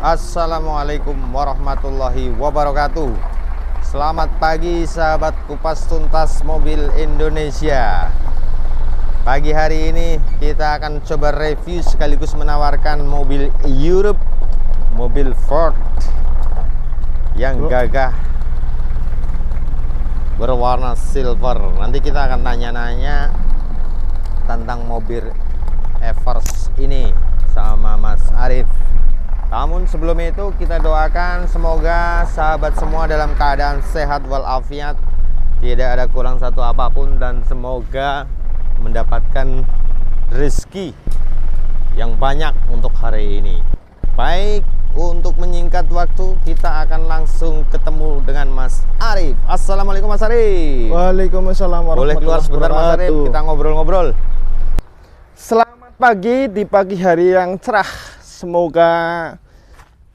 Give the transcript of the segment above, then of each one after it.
Assalamualaikum warahmatullahi wabarakatuh. Selamat pagi sahabat kupas tuntas mobil Indonesia. Pagi hari ini kita akan coba review sekaligus menawarkan mobil Europe, mobil Ford yang gagah berwarna silver. Nanti kita akan nanya-nanya tentang mobil Everest ini sama Mas Arif. Namun sebelum itu kita doakan semoga sahabat semua dalam keadaan sehat walafiat, tidak ada kurang satu apapun, dan semoga mendapatkan rezeki yang banyak untuk hari ini. Baik, untuk menyingkat waktu kita akan langsung ketemu dengan Mas Arif. Assalamualaikum Mas Arif. Waalaikumsalam Boleh keluar sebentar Mas Arif, kita ngobrol-ngobrol. Selamat pagi di pagi hari yang cerah. Semoga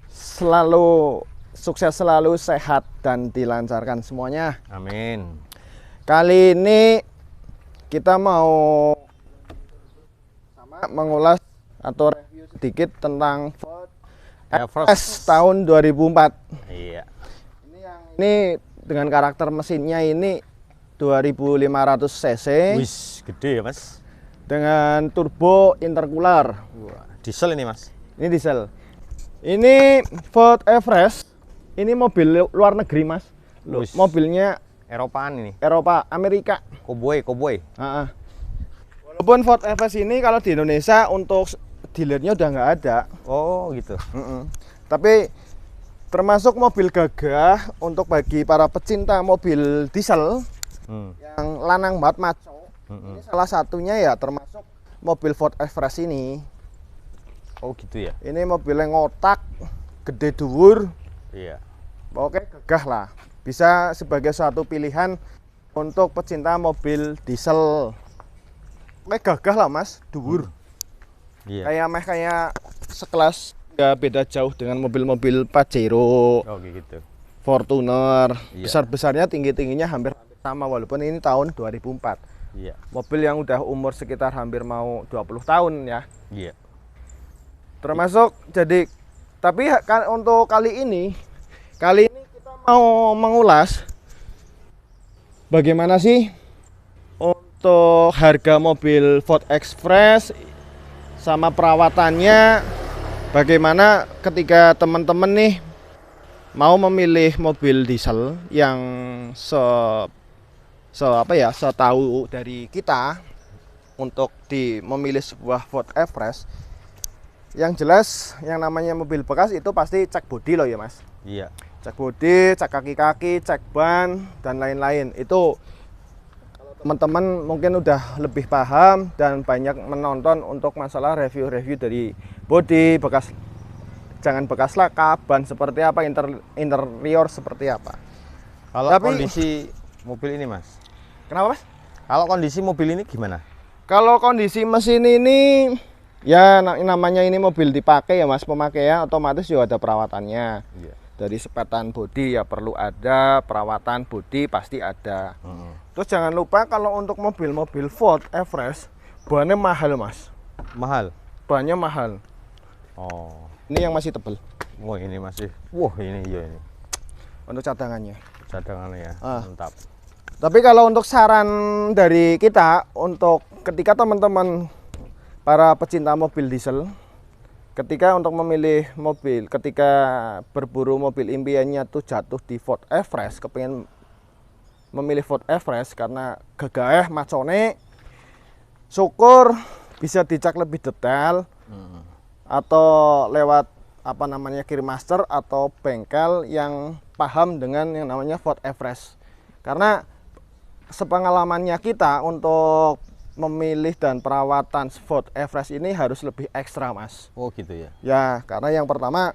selalu sukses, selalu sehat dan dilancarkan semuanya. Amin. Kali ini kita mau mengulas atau review sedikit tentang Ford Everest tahun 2004. Iya. Ini dengan karakter mesinnya ini 2500 cc. Wis, gede ya Mas. Dengan turbo intercooler. Wah, diesel ini Mas. Ini diesel. Ini Ford Everest. Ini mobil luar negeri Mas. Loh, mobilnya Eropaan ini. Eropa, Amerika. Cowboy. Walaupun Ford Everest ini kalau di Indonesia untuk dealernya udah nggak ada. Oh gitu. Tapi termasuk mobil gagah untuk bagi para pecinta mobil diesel yang lanang banget maco. Ini salah satunya ya termasuk mobil Ford Everest ini. Oh gitu ya. Ini mobilnya ngotak, gede dhuwur. Iya. Oke, gagah lah. Bisa sebagai suatu pilihan untuk pecinta mobil diesel. Oke, gagah lah Mas, dhuwur. Iya. Kayak sekelas, ya beda jauh dengan mobil-mobil Pajero, Oh gitu. Fortuner. Iya. Besar-besarnya, tinggi-tingginya hampir sama, walaupun ini tahun 2004. Iya. Mobil yang udah umur sekitar hampir mau 20 tahun ya. Iya. Termasuk jadi, tapi untuk kali ini kita mau mengulas bagaimana sih untuk harga mobil Ford Everest sama perawatannya, bagaimana ketika teman-teman nih mau memilih mobil diesel yang setahu dari kita untuk memilih sebuah Ford Everest. Yang jelas yang namanya mobil bekas itu pasti cek bodi loh ya Mas. Iya. Cek bodi, cek kaki-kaki, cek ban dan lain-lain. Itu kalau teman-teman mungkin udah lebih paham dan banyak menonton untuk masalah review-review dari bodi, jangan bekas laka, ban seperti apa, interior seperti apa. Kalau kondisi mobil ini Mas. Kenapa Mas? Kalau kondisi mobil ini gimana? Kalau kondisi mesin ini ya namanya ini mobil dipakai ya Mas, pemakaian otomatis juga ada perawatannya. Iya. Dari sepetan bodi ya perlu ada, perawatan bodi pasti ada. Terus jangan lupa kalau untuk mobil-mobil Ford Everest bannya mahal Mas. Mahal? Bannya mahal. Oh. Ini yang masih tebel. Wah ini masih. Wah ini iya ini. Untuk cadangannya. Cadangannya ya. Mantap. Tapi kalau untuk saran dari kita untuk ketika teman-teman para pecinta mobil diesel, ketika untuk memilih mobil, ketika berburu mobil impiannya tuh jatuh di Ford Everest, kepengen memilih Ford Everest karena gagah macone, syukur bisa dicek lebih detail atau lewat Kirimmaster atau bengkel yang paham dengan yang namanya Ford Everest. Karena sepengalamannya kita untuk memilih dan perawatan Ford Everest ini harus lebih ekstra Mas. Oh gitu ya. Ya, karena yang pertama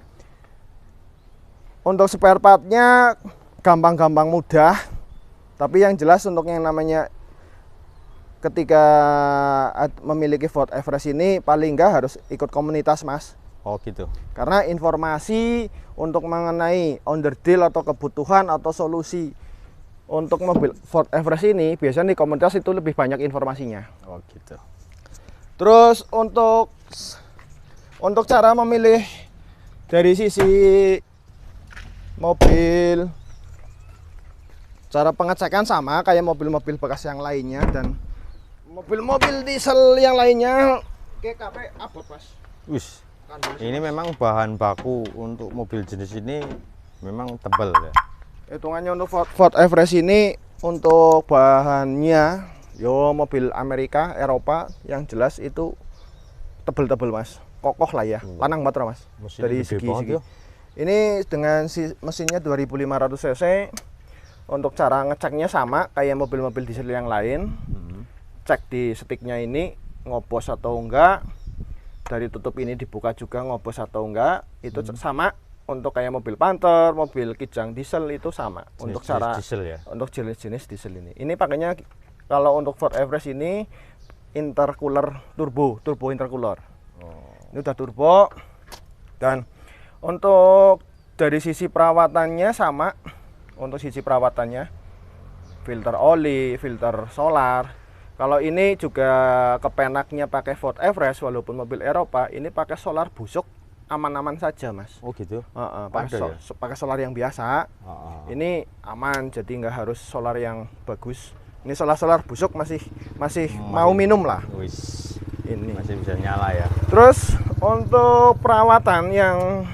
untuk spare partnya gampang-gampang mudah. Tapi yang jelas untuk yang namanya ketika memiliki Ford Everest ini paling enggak harus ikut komunitas Mas. Oh gitu. Karena informasi untuk mengenai onderdil atau kebutuhan atau solusi untuk mobil Ford Everest ini biasanya di komunitas itu lebih banyak informasinya. Oh gitu. Terus untuk cara memilih Dari sisi mobil, cara pengecekan sama kayak mobil-mobil bekas yang lainnya, dan mobil-mobil diesel yang lainnya GKP abot mas. Wis, ini memang bahan baku untuk mobil jenis ini memang tebal ya. Hitungannya untuk Ford Everest ini untuk bahannya yo mobil Amerika, Eropa yang jelas itu tebel-tebel mas, kokoh lah ya, lanang banget mas. Mesinnya Dari gede segi banget ya. ini dengan mesinnya 2500 cc. Untuk cara ngeceknya sama kayak mobil-mobil diesel yang lain. Cek di sticknya ini ngobos atau enggak, dari tutup ini dibuka juga ngobos atau enggak, itu sama. Untuk kayak mobil Panther, mobil Kijang diesel itu sama. Untuk cara diesel ya. untuk jenis-jenis diesel ini pakainya kalau untuk Ford Everest ini intercooler turbo intercooler. Ini udah turbo. Dan untuk dari sisi perawatannya sama. Untuk sisi perawatannya filter oli, filter solar. Kalau ini juga kepenaknya pakai Ford Everest, walaupun mobil Eropa ini pakai solar busuk, aman-aman saja mas. Oh gitu. Pakai solar yang biasa. Ini aman, jadi nggak harus solar yang bagus. Ini solar busuk masih mau minum lah. Wis. Ini Masih bisa nyala ya. terus untuk perawatan yang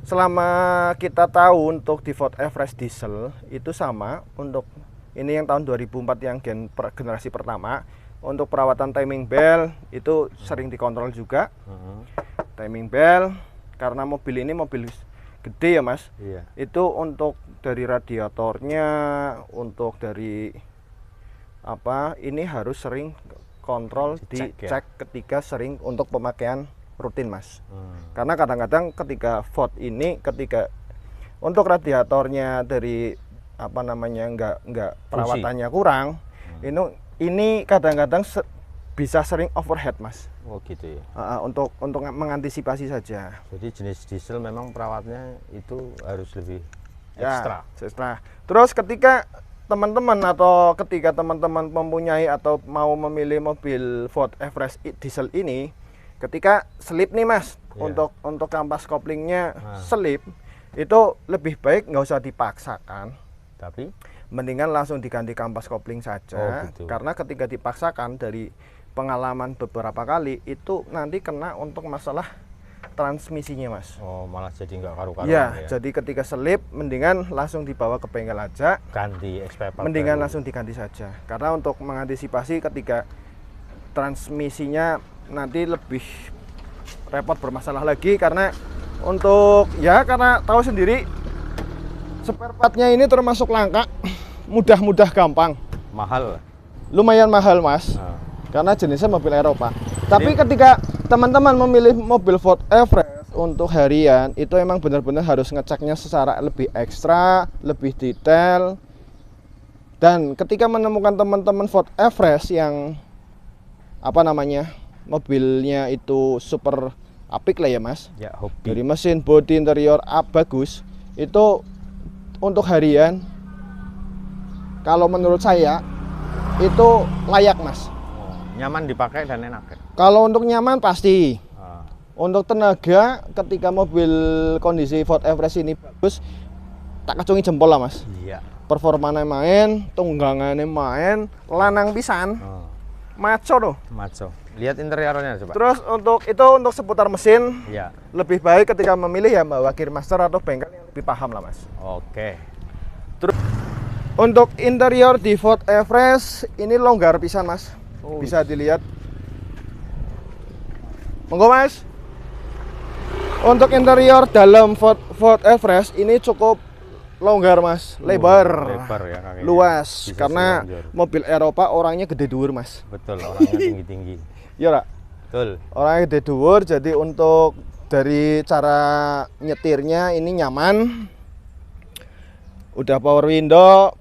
selama kita tahu untuk di Ford Everest diesel itu sama. Untuk ini yang tahun 2004 yang generasi pertama, untuk perawatan timing belt itu sering dikontrol juga. Timing belt karena mobil ini mobil gede ya mas. Iya. Itu untuk dari radiatornya, untuk dari apa ini harus sering kontrol, dicek ketika sering untuk pemakaian rutin mas. Karena kadang-kadang ketika Ford ini ketika untuk radiatornya dari apa namanya enggak perawatannya kurang, ini kadang-kadang bisa sering overhead mas. Oh gitu ya. Untuk mengantisipasi saja. Jadi jenis diesel memang perawatnya itu harus lebih Ya, ekstra. Terus ketika teman-teman mempunyai atau mau memilih mobil Ford Everest diesel ini, ketika slip nih mas, untuk kampas koplingnya slip, itu lebih baik nggak usah dipaksakan, Tapi mendingan langsung diganti kampas kopling saja. Oh, gitu. Karena ketika dipaksakan, dari pengalaman beberapa kali itu nanti kena untuk masalah transmisinya mas. oh malah jadi nggak karu-karuan Ya, ya. jadi ketika slip mendingan langsung dibawa ke bengkel aja, Ganti expander. mendingan langsung diganti saja. Karena untuk mengantisipasi ketika transmisinya nanti lebih repot bermasalah lagi, karena untuk karena tahu sendiri spare partnya ini termasuk langka, mudah gampang, Mahal. lumayan mahal mas, karena jenisnya mobil Eropa. Tapi ketika teman-teman memilih mobil Ford Everest untuk harian, itu emang benar-benar harus ngeceknya secara lebih ekstra, lebih detail. Dan ketika menemukan teman-teman Ford Everest yang apa namanya, mobilnya itu super apik lah ya mas, Ya hobi. dari mesin, bodi, interior bagus, itu untuk harian kalau menurut saya itu layak mas. Nyaman dipakai dan enak ya. Kalau untuk nyaman pasti. Untuk tenaga, ketika mobil kondisi Ford Everest ini bagus, tak kacungi jempol lah mas. Iya. Performanya main, tunggangannya main, lanang pisan, maco tuh. Maco. Lihat interiornya coba. Terus untuk seputar mesin, Iya. lebih baik ketika memilih ya bawa Gearmaster atau bengkel yang lebih paham lah mas. Oke. Terus untuk interior di Ford Everest ini longgar pisan mas. Bisa dilihat. Monggo mas. Untuk interior dalam Ford Everest ini cukup longgar mas, lebar ya kakinya. luas. Bisa Karena selonjor. mobil Eropa orangnya gede dhuwur mas. Betul, orangnya tinggi-tinggi. Iya Rak? Betul. Orangnya gede dhuwur, jadi untuk dari cara nyetirnya ini nyaman. Udah power window.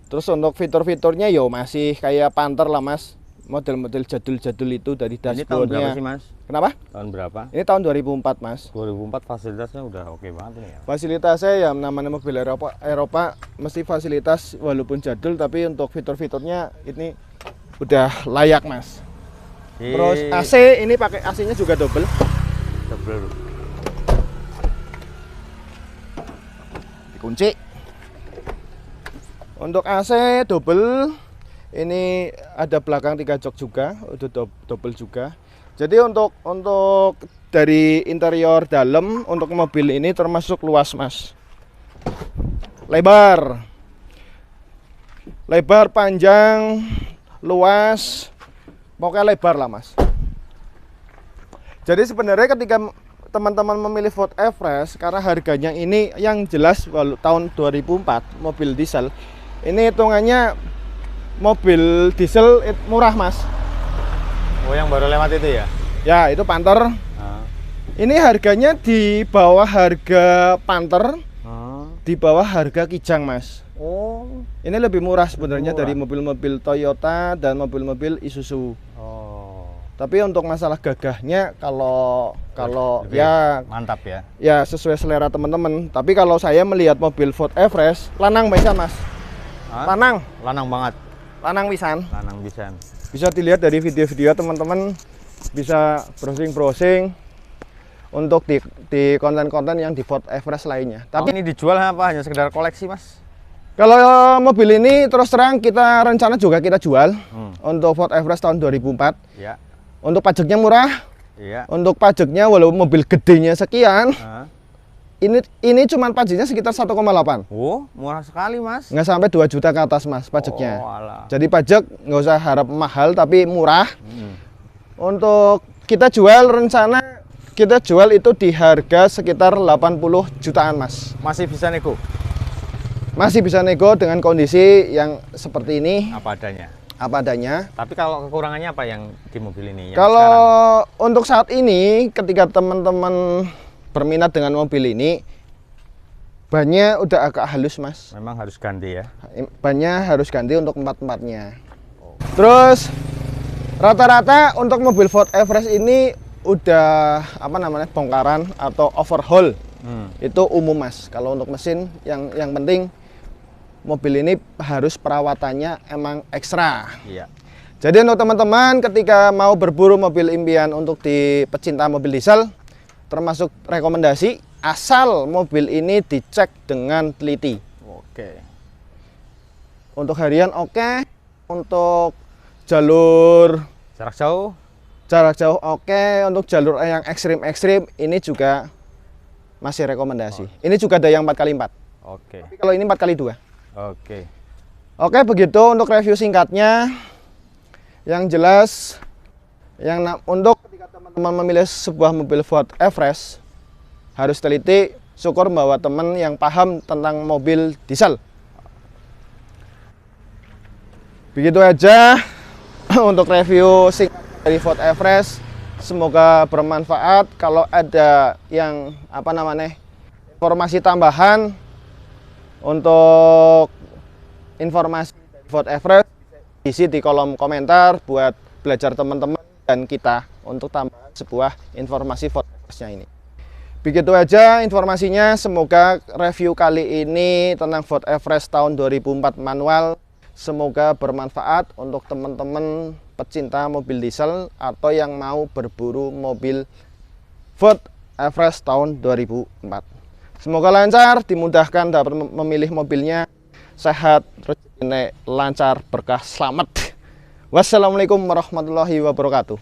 Terus untuk fitur-fiturnya yo masih kayak Panther lah mas. Model-model jadul-jadul itu dari Ini tahun berapa dashboardnya. sih mas? Kenapa? Tahun berapa? Ini tahun 2004 mas. 2004 fasilitasnya udah oke banget nih ya. Fasilitasnya ya namanya mobil Eropa mesti fasilitas walaupun jadul, tapi untuk fitur-fiturnya ini udah layak mas. Terus AC ini pakai AC-nya juga double. Double. Dikunci. Untuk AC double. Ini ada belakang 3 jok juga, udah double juga. Jadi untuk dari interior dalam untuk mobil ini termasuk luas, Mas. Lebar, panjang, luas, pokoknya lebar lah, Mas. Jadi sebenarnya ketika teman-teman memilih Ford Everest, karena harganya ini yang jelas tahun 2004 mobil diesel, ini hitungannya mobil diesel murah, Mas. Oh, yang baru lewat itu ya? Ya, itu Panther. Ini harganya di bawah harga Panther, di bawah harga Kijang, Mas. Oh, ini lebih murah sebenarnya dari mobil-mobil Toyota dan mobil-mobil Isuzu. Oh. Tapi untuk masalah gagahnya kalau lebih ya mantap ya. Ya sesuai selera teman-teman. Tapi kalau saya melihat mobil Ford Everest, lanang bisa, Mas. Lanang banget. Lanang pisan. Lanang pisan. Bisa dilihat dari video-video teman-teman, bisa browsing untuk di konten-konten yang di Ford Everest lainnya. Tapi ini dijual apa hanya sekedar koleksi, Mas? Kalau mobil ini terus terang kita rencana juga kita jual untuk Ford Everest tahun 2004. Ya. Untuk pajaknya murah. Iya. Untuk pajaknya walaupun mobil gedenya sekian, ini cuma pajaknya sekitar 1,8. Oh, murah sekali, Mas. Nggak sampai 2 juta ke atas, Mas, pajaknya. Oh, alah. Jadi pajak nggak usah harap mahal tapi murah. Untuk kita jual rencana kita jual itu di harga sekitar 80 jutaan, Mas. Masih bisa nego? Masih bisa nego dengan kondisi yang seperti ini. Apa adanya? Apa adanya. Tapi kalau kekurangannya apa yang di mobil ini? Kalau untuk saat ini, ketika teman-teman berminat dengan mobil ini, bannya udah agak halus, Mas. Memang harus ganti ya? Bannya harus ganti untuk empat-empatnya. Terus rata-rata untuk mobil Ford Everest ini udah bongkaran atau overhaul. Itu umum, Mas. Kalau untuk mesin yang penting mobil ini harus perawatannya emang ekstra. Iya. Jadi untuk teman-teman ketika mau berburu mobil impian untuk di pecinta mobil diesel, termasuk rekomendasi asal mobil ini dicek dengan teliti. Oke. Untuk harian oke, untuk jalur jarak jauh oke, untuk jalur yang ekstrim ini juga masih rekomendasi. Ini juga ada yang 4x4. Oke. Tapi kalau ini 4x2. Oke. Oke, begitu untuk review singkatnya. Yang jelas, untuk ketika teman-teman memilih sebuah mobil Ford Everest, harus teliti, syukur bahwa teman yang paham tentang mobil diesel. Begitu aja untuk review singkat dari Ford Everest. Semoga bermanfaat. Kalau ada yang informasi tambahan untuk informasi Ford Everest, isi di kolom komentar buat belajar teman-teman dan kita untuk tambahan sebuah informasi Ford Everest-nya ini. Begitu aja informasinya. Semoga review kali ini tentang Ford Everest tahun 2004 manual semoga bermanfaat untuk teman-teman pecinta mobil diesel atau yang mau berburu mobil Ford Everest tahun 2004. Semoga lancar, dimudahkan dapat memilih mobilnya, sehat, rezeki lancar, berkah, selamat. Wassalamualaikum warahmatullahi wabarakatuh.